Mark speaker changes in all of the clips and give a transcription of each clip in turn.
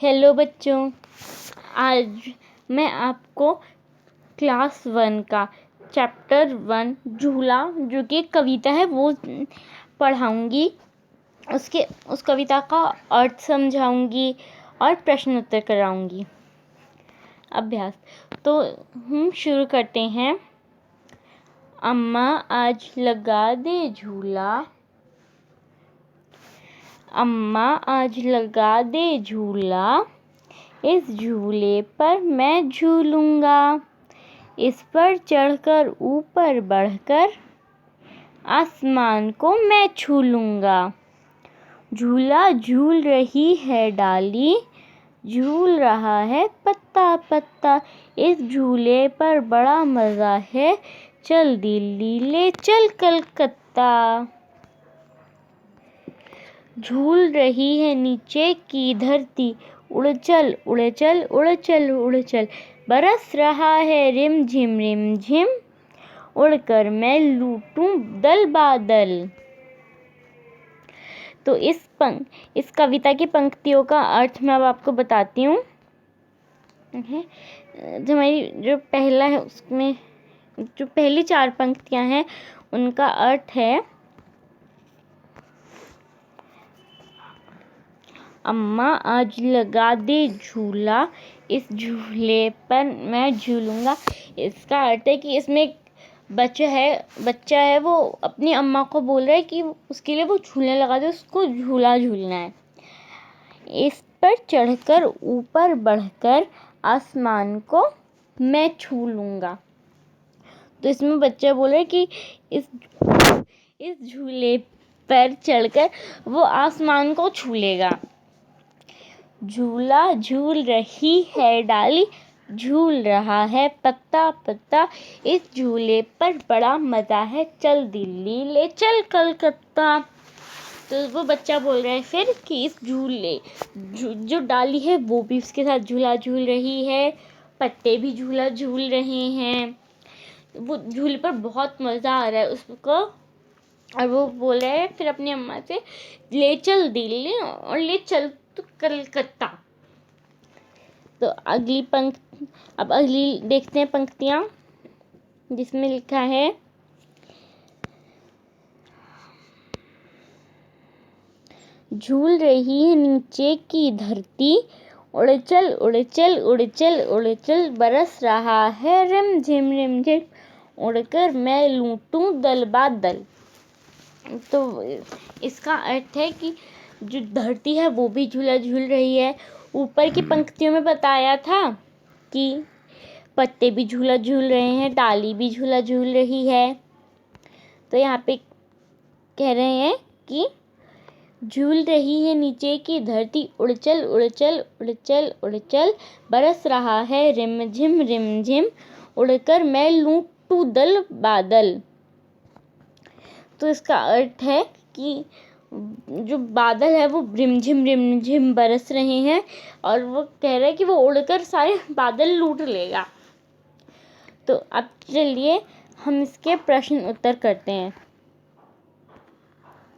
Speaker 1: Hello बच्चों, आज मैं आपको क्लास 1 का चैप्टर 1 झूला जो कि एक कविता है वो पढ़ाऊंगी। उस कविता का अर्थ समझाऊंगी और प्रश्न उत्तर कराऊंगी। अभ्यास तो हम शुरू करते हैं। अम्मा आज लगा दे झूला, अम्मा आज लगा दे झूला, इस झूले पर मैं झूलूंगा, इस पर चढ़कर ऊपर बढ़कर आसमान को मैं छू लूंगा। झूला झूल रही है डाली, झूल रहा है पत्ता पत्ता, इस झूले पर बड़ा मज़ा है, चल दिल्ली ले चल कलकत्ता। झूल रही है नीचे की धरती, उड़ चल उड़ चल उड़ चल उड़ चल, बरस रहा है रिम झिम, उड़कर मैं लूटूं दल बादल। तो इस कविता की पंक्तियों का अर्थ मैं अब आपको बताती हूँ। जो पहला है उसमें जो पहली 4 पंक्तियाँ हैं उनका अर्थ है, अम्मा आज लगा दे झूला, इस झूले पर मैं झूलूंगा। इसका अर्थ है कि इसमें एक बच्चा है वो अपनी अम्मा को बोल रहा है कि उसके लिए वो झूलने लगा दे, उसको झूला झूलना है। इस पर चढ़कर ऊपर बढ़कर आसमान को मैं छू लूंगा। तो इसमें बच्चा बोल रहा है कि इस झूले पर चढ़कर वो आसमान को छू लेगा। झूला झूल रही है डाली, झूल रहा है पत्ता पत्ता, इस झूले पर बड़ा मज़ा है, चल दिल्ली ले चल कलकत्ता। तो वो बच्चा बोल रहा है फिर कि इस झूले जो डाली है वो भी उसके साथ झूला झूल रही है, पत्ते भी झूला झूल रहे हैं, वो झूले पर बहुत मज़ा आ रहा है उसको। और वो बोल रहा है फिर अपनी अम्मा से, ले चल दिल्ली और ले चल तो कलकत्ता। तो अब अगली देखते हैं पंक्तियाँ, जिसमें लिखा है, झूल रही है नीचे की धरती, उड़ चल उड़ चल उड़ चल उड़ चल, बरस रहा है रिम झिम, उड़कर मैं लूटूं दल बादल। तो इसका अर्थ है कि जो धरती है वो भी झूला झूल रही है। ऊपर की पंक्तियों में बताया था कि पत्ते भी झूला झूल रहे हैं, डाली भी झूला झूल रही है। तो यहाँ पे कह रहे हैं कि झूल रही है नीचे की धरती, उड़ चल उड़ चल उड़ चल उड़ चल, बरस रहा है रिम झिम, उड़कर मैं लूटूं दल बादल। तो इसका अर्थ है कि जो बादल है वो रिमझिम बरस रहे हैं और वो कह रहा है कि वो उड़कर सारे बादल लूट लेगा। तो अब चलिए हम इसके प्रश्न उत्तर करते हैं,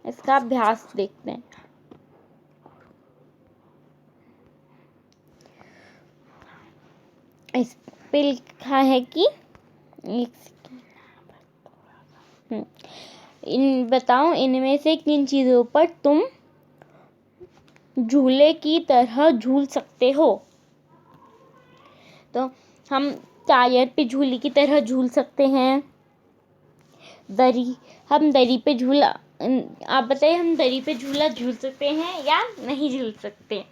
Speaker 1: इसका अभ्यास देखते हैं। इस पे लिखा है कि बताओ इनमें से किन चीज़ों पर तुम झूले की तरह झूल सकते हो। तो हम टायर पे झूले की तरह झूल सकते हैं। हम दरी पे झूला, आप बताइए, हम दरी पे झूला झूल सकते हैं या नहीं झूल सकते।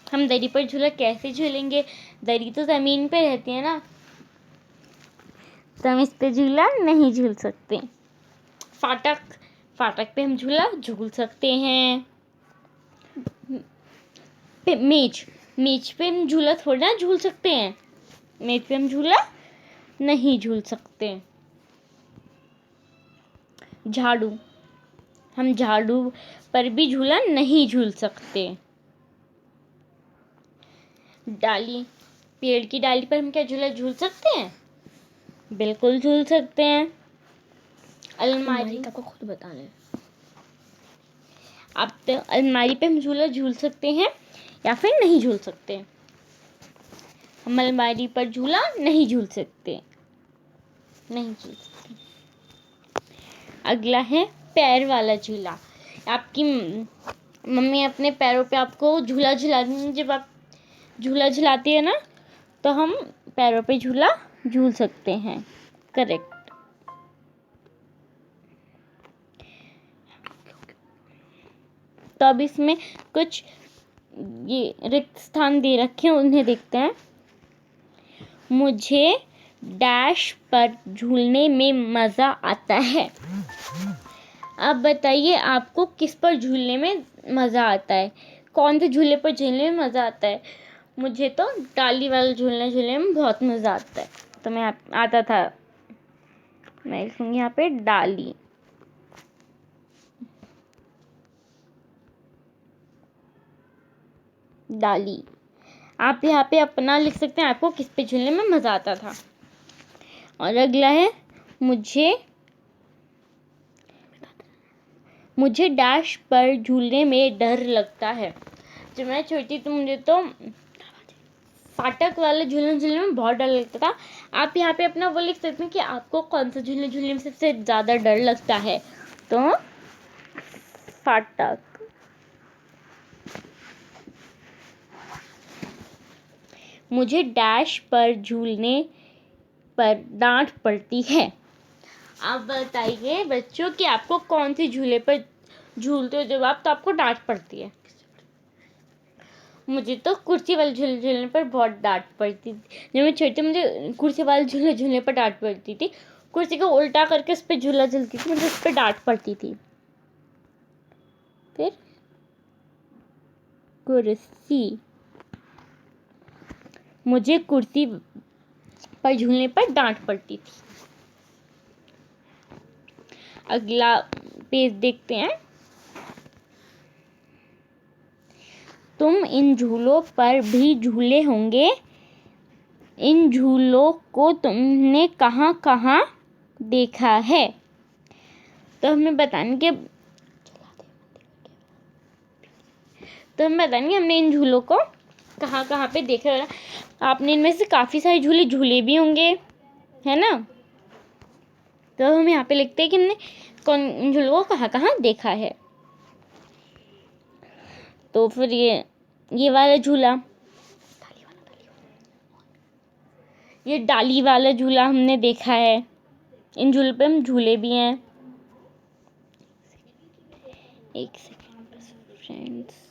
Speaker 1: हम दरी पर झूला कैसे झूलेंगे, दरी तो ज़मीन पे रहती है ना, तो हम इस पे झूला नहीं झूल सकते। फाटक पे हम झूला झूल सकते हैं। मेज पे हम झूला थोड़ा ना झूल सकते हैं, मेज पे हम झूला नहीं झूल सकते। हम झाड़ू पर भी झूला नहीं झूल सकते। पेड़ की डाली पर हम क्या झूला झूल सकते हैं? बिल्कुल झूल सकते हैं। अलमारी का खुद बता लें। अब तो अलमारी पे हम झूला झूल सकते हैं या फिर नहीं झूल सकते। हम अलमारी पर झूला नहीं झूल सकते, नहीं झूल सकते। अगला है पैर वाला झूला। आपकी मम्मी अपने पैरों पे आपको झूला झुलाती है, जब आप झूला झुलाती है ना तो हम पैरों पे झूला झूल सकते हैं। करेक्ट। तो अब इसमें कुछ ये रिक्त स्थान दे रखे हैं, उन्हें देखते हैं। मुझे डैश पर झूलने में मज़ा आता है। अब बताइए आपको किस पर झूलने में मज़ा आता है, कौन से झूले पर झूलने में मज़ा आता है। मुझे तो डाली वाला झूलने में बहुत मज़ा आता है, तो मैं आता था, मैं लिखूँगी यहाँ पे डाली। डाली। आप यहाँ पे अपना लिख सकते हैं, आपको किस पे झूलने में मज़ा आता था। और अगला है मुझे डैश पर झूलने में डर लगता है। जब मैं छोटी तो मुझे तो फाटक वाले झूलने में बहुत डर लगता था। आप यहाँ पे अपना वो लिख सकते हैं कि आपको कौन सा झूलने में सबसे ज़्यादा डर लगता है। तो फाटक। मुझे डैश पर झूलने पर डांट पड़ती है। आप बताइए बच्चों कि आपको कौन सी झूले पर झूलते हो जब आप, तो आपको डांट पड़ती है। मुझे तो कुर्सी वाले झूलने पर बहुत डांट पड़ती थी। जब मैं छोटी मुझे कुर्सी वाले झूलने पर डांट पड़ती थी। कुर्सी को उल्टा करके उस पर झूला झूलती थी, मुझे उस पर डांट पड़ती थी। फिर कुर्सी। मुझे कुर्सी पर झूलने पर डांट पड़ती थी। अगला पेज देखते हैं। तुम इन झूलों पर भी झूले होंगे। इन झूलों को तुमने कहाँ कहाँ देखा है। तो हमें बताएंगे हमने इन झूलों को कहाँ कहाँ पे देखा है। आपने इनमें से काफ़ी सारे झूले भी होंगे, है ना। तो हम यहाँ पे लिखते हैं कि हमने इन झूलों को कहाँ कहाँ देखा है। तो फिर ये वाला झूला, ये डाली वाला झूला हमने देखा है। इन झूलों पे हम झूले भी हैं। एक सेकेंड फ्रेंड्स।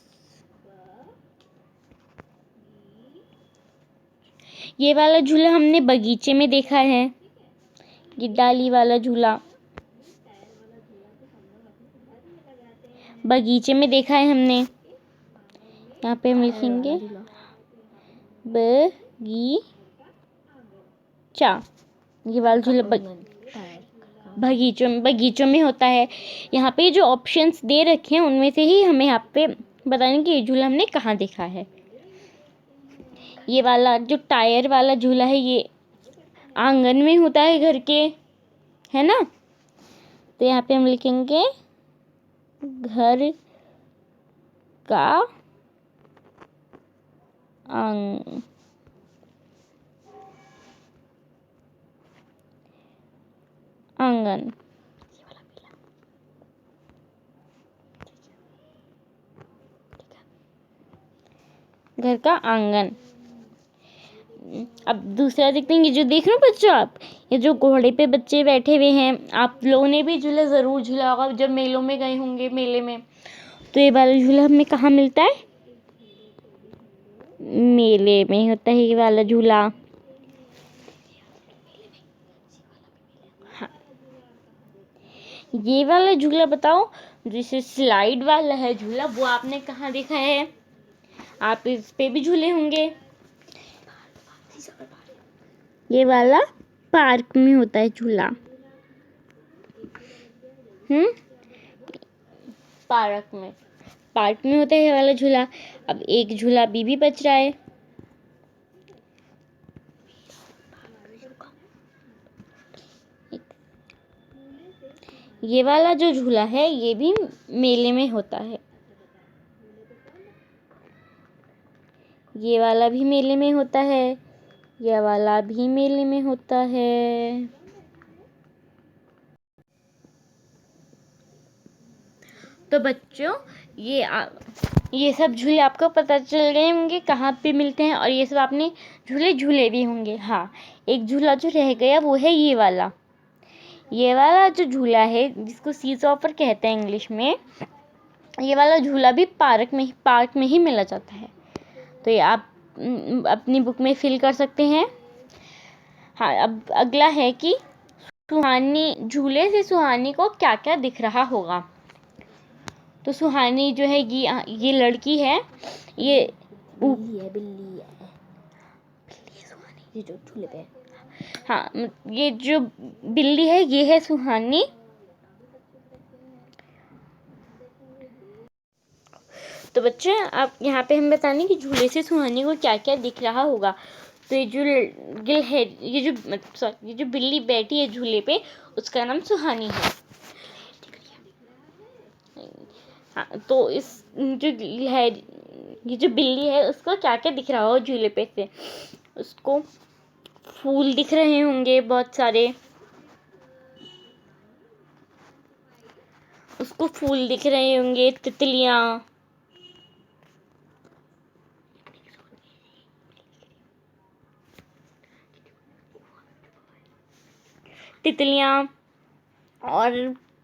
Speaker 1: ये वाला झूला हमने बगीचे में देखा है। ये डाली वाला झूला बगीचे में देखा है हमने। यहाँ पे हम लिखेंगे बगीचा। ये वाला झूला बगीचों में होता है। यहाँ पे जो ऑप्शंस दे रखे हैं उनमें से ही हमें यहाँ पे बताने कि ये झूला हमने कहाँ देखा है। ये वाला जो टायर वाला झूला है ये आंगन में होता है घर के, है ना। तो यहाँ पे हम लिखेंगे घर का आंगन। घर का आंगन। अब दूसरा देखते हैं। ये जो देख रहे हो बच्चों आप, ये जो घोड़े पे बच्चे बैठे हुए हैं, आप लोगों ने भी झूला ज़रूर झूला होगा जब मेलों में गए होंगे, मेले में। तो ये वाला झूला हमें कहाँ मिलता है, मेले में होता है ये वाला झूला। हाँ, ये वाला झूला बताओ, जैसे स्लाइड वाला है झूला, वो आपने कहाँ देखा है। आप इस पे भी झूले होंगे। ये वाला पार्क में होता है झूला। पार्क में होता है ये वाला झूला। अब एक झूला अभी भी बच रहा है। ये वाला जो झूला है ये भी मेले में होता है। ये वाला भी मेले में होता है, ये वाला भी मेले में होता है। तो बच्चों ये सब झूले आपको पता चल गए होंगे कहाँ पे मिलते हैं, और ये सब आपने झूले भी होंगे। हाँ, एक झूला जो रह गया वो है ये वाला जो झूला है, जिसको सीसॉ पर कहते हैं इंग्लिश में। ये वाला झूला भी पार्क में ही मिला जाता है। तो ये आप अपनी बुक में फिल कर सकते हैं। हाँ, अब अगला है कि झूले से सुहानी को क्या क्या दिख रहा होगा। तो सुहानी जो है ये लड़की है, ये बिल्ली है सुहानी, ये जो झूले पे है। हाँ, ये जो बिल्ली है ये है सुहानी। तो बच्चे आप यहाँ पे हम बताने कि झूले से सुहानी को क्या क्या दिख रहा होगा। तो ये जो बिल्ली बैठी है झूले पे, उसका नाम सुहानी है। हाँ, तो ये जो बिल्ली है उसको क्या क्या दिख रहा हो झूले पे से। उसको फूल दिख रहे होंगे बहुत सारे, उसको फूल दिख रहे होंगे, तितलियां और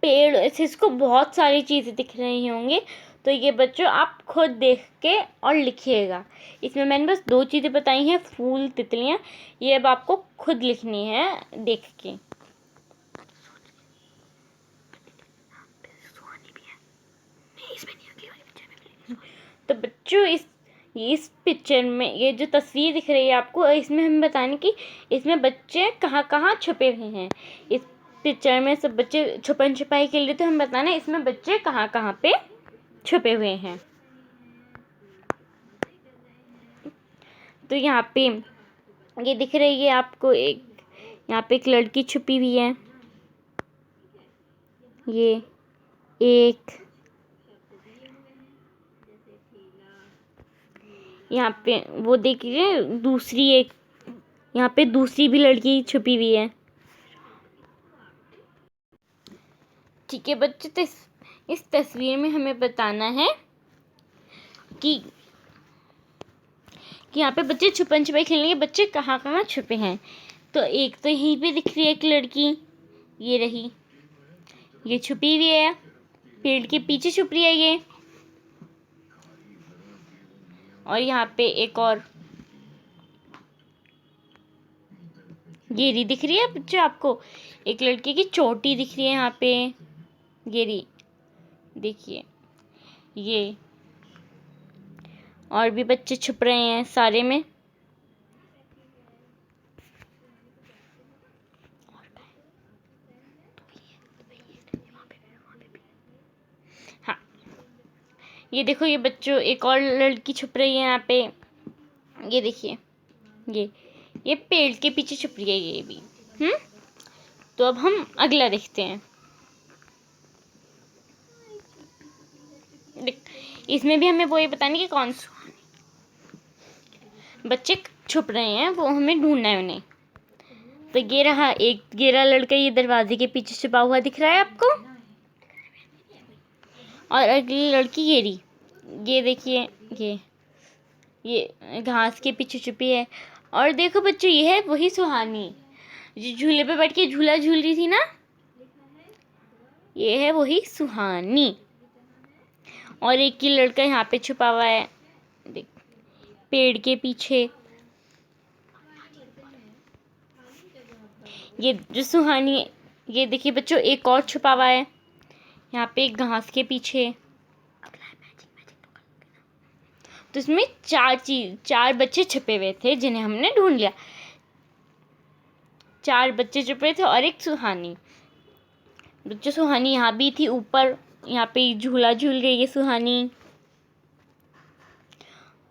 Speaker 1: पेड़, ऐसे इसको बहुत सारी चीज़ें दिख रही होंगी। तो ये बच्चों आप खुद देख के और लिखिएगा। इसमें मैंने बस 2 चीज़ें बताई हैं, फूल, तितलियां। ये अब आपको खुद लिखनी है देख के। तो बच्चों इस पिक्चर में ये जो तस्वीर दिख रही है आपको, इसमें हम बताने कि इसमें बच्चे कहाँ कहाँ छुपे हुए हैं। इस पिक्चर में सब बच्चे छुपन छुपाई के लिए, तो हम बताना इसमें बच्चे कहाँ कहाँ पे छुपे हुए हैं। तो यहाँ पे ये दिख रही है आपको, यहाँ पे एक लड़की छुपी हुई है, ये एक यहाँ पे वो देखिए दूसरी, एक यहाँ पे दूसरी भी लड़की छुपी हुई है। ठीक है बच्चे, तो इस तस्वीर में हमें बताना है कि यहाँ पे बच्चे छुपन छुपाई खेलेंगे, बच्चे कहाँ कहाँ छुपे हैं। तो एक तो यहीं पे दिख रही है एक लड़की, ये रही, ये छुपी हुई है, पेड़ के पीछे छुप रही है ये। और यहाँ पे एक और गेरी दिख रही है बच्चों आपको, एक लड़की की चोटी दिख रही है यहाँ पे, गेरी देखिए ये। और भी बच्चे छुप रहे हैं सारे में। हाँ, ये देखो ये बच्चों एक और लड़की छुप रही है यहाँ पे, ये देखिए ये पेड़ के पीछे छुप रही है ये भी। तो अब हम अगला देखते हैं। इसमें भी हमें वो ये बताने कि कौन बच्चे छुप रहे हैं, वो हमें ढूंढना है उन्हें। तो ये रहा एक गेरा लड़का, ये दरवाजे के पीछे छुपा हुआ दिख रहा है आपको। और अगली लड़की ये देखिए ये घास के पीछे छुपी है। और देखो बच्चों ये है वही सुहानी, जो झूले पे बैठ के झूला झूल रही थी ना, ये है वही सुहानी। और एक ही लड़का यहाँ पे छुपा हुआ है देख, पेड़ के पीछे। ये जो सुहानी है, ये देखिए बच्चों एक और छुपा हुआ है यहाँ पे घास के पीछे। तो इसमें 4 बच्चे छुपे हुए थे जिन्हें हमने ढूंढ लिया। 4 बच्चे छुपे थे और एक सुहानी। बच्चों सुहानी यहाँ भी थी ऊपर, यहाँ पे झूला झूल रही है सुहानी।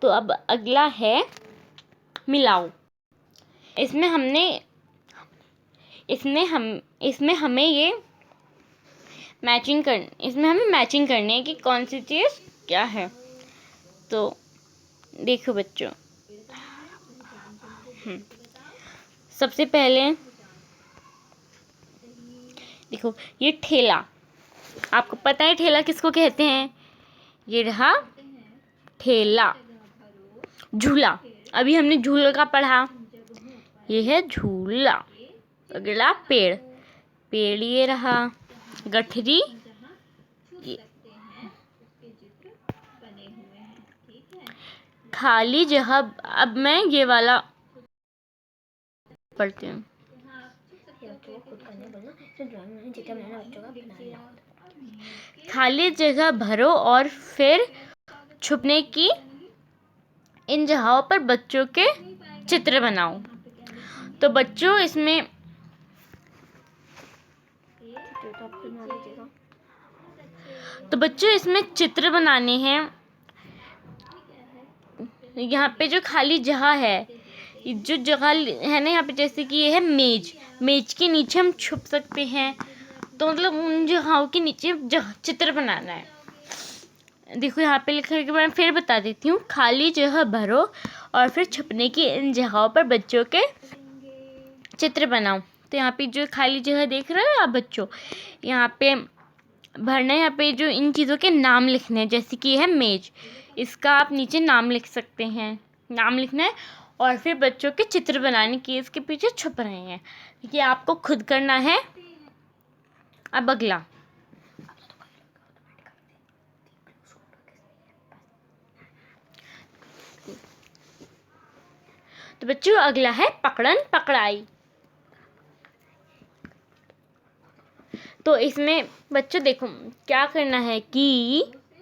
Speaker 1: तो अब अगला है मिलाओ। इसमें हमें ये मैचिंग करनी है कि कौन सी चीज़ क्या है। तो देखो बच्चों, सबसे पहले देखो, ये ठेला, आपको पता है ठेला किसको कहते हैं? ये रहा ठेला। झूला, अभी हमने झूले का पढ़ा, ये है झूला। अगला पेड़, पेड़ ये रहा। गठरी, खाली जगह। अब मैं ये वाला पढ़ती हूँ। खाली जगह भरो और फिर छुपने की इन जगहों पर बच्चों के चित्र बनाओ। तो बच्चों इसमें चित्र बनाने हैं। यहाँ पे जो खाली जगह है, जो जगह है ना यहाँ पे, जैसे कि ये है मेज, मेज के नीचे हम छुप सकते हैं। तो मतलब उन जगहों के नीचे चित्र बनाना है। देखो यहाँ पे लिखा है कि मैं फिर बता देती हूँ। खाली जगह भरो और फिर छुपने की इन जगहों पर बच्चों के चित्र बनाओ। तो यहाँ पे जो खाली जगह देख रहे हो आप बच्चों, यहाँ पे भरना है। यहाँ पे जो इन चीज़ों के नाम लिखने हैं, जैसे कि है मेज, इसका आप नीचे नाम लिख सकते हैं, नाम लिखना है। और फिर बच्चों के चित्र बनाने की इसके पीछे छुप रहे हैं, ये आपको खुद करना है। अब अगला, तो बच्चों अगला है पकड़न पकड़ाई। तो इसमें बच्चों देखो क्या करना है कि